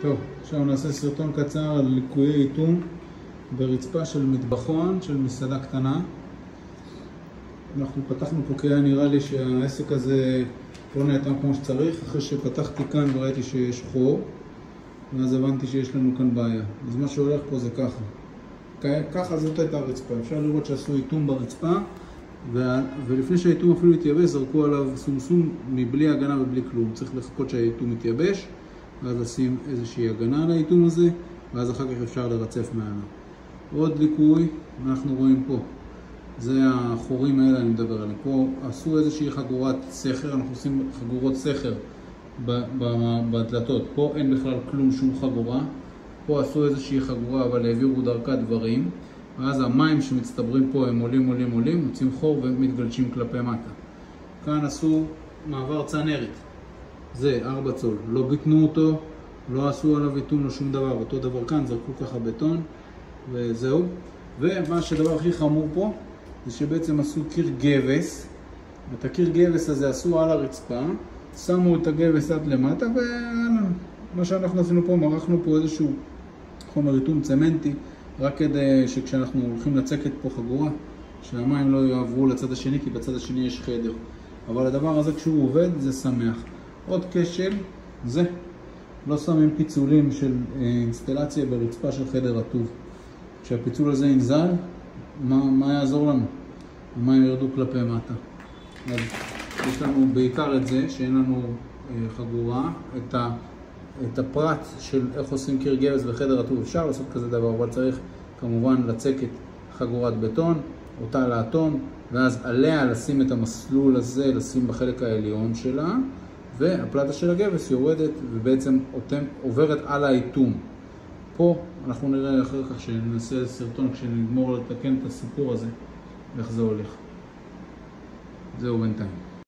טוב, עכשיו נעשה סרטון קצר על ליקויי איתום ברצפה של מטבחון של מסעדה קטנה. אנחנו פתחנו פה כי היה נראה לי שהעסק הזה לא נהייתם כמו שצריך. אחרי שפתחתי כאן וראיתי שיש חור, ואז הבנתי שיש לנו כאן בעיה. אז מה שהולך פה זה ככה זאת הייתה הרצפה. אפשר לראות שעשו איתום ברצפה, ולפני שהאיתום אפילו התייבש זרקו עליו סומסום מבלי הגנה ובלי כלום. צריך לחכות שהאיתום יתייבש, ואז לשים איזושהי הגנה על האיתום הזה, ואז אחר כך אפשר לרצף מעליו. עוד ליקוי אנחנו רואים פה, זה החורים האלה אני מדבר עליהם. פה עשו איזושהי חגורת סכר, אנחנו עושים חגורות סכר בדלתות. פה אין בכלל כלום, שום חגורה. פה עשו איזושהי חגורה אבל העבירו דרכה דברים, ואז המים שמצטברים פה הם עולים, מוצאים חור ומתגלשים כלפי מטה. כאן עשו מעבר צנרת, זה 4 צול, לא ביטנו אותו, לא עשו עליו איתום, לא שום דבר. אותו דבר כאן, זרקו ככה בטון וזהו. ומה שהדבר הכי חמור פה זה שבעצם עשו קיר גבס. את הקיר גבס הזה עשו על הרצפה, שמו את הגבס עד למטה, ומה שאנחנו עשינו פה, מרחנו פה איזשהו חומר איתום צמנטי, רק כדי שכשאנחנו הולכים לצקת פה חגורה, שהמים לא יעברו לצד השני, כי בצד השני יש חדר. אבל הדבר הזה כשהוא עובד זה שמח. עוד כשל, זה לא שמים פיצולים של אינסטלציה ברצפה של חדר רטוב. כשהפיצול הזה ינזל, מה יעזור לנו? המים ירדו כלפי מטה. אז יש לנו בעיקר את זה, שאין לנו חגורה, את הפרט של איך עושים קיר גבס בחדר רטוב. אפשר לעשות כזה דבר, אבל צריך כמובן לצקת חגורת בטון, אותה לאטום, ואז עליה לשים את המסלול הזה, לשים בחלק העליון שלה, והפלטה של הגבס יורדת ובעצם עוברת על האיתום. פה אנחנו נראה אחר כך שנעשה סרטון כשנגמור לתקן את הסיפור הזה, איך זה הולך. זהו בינתיים.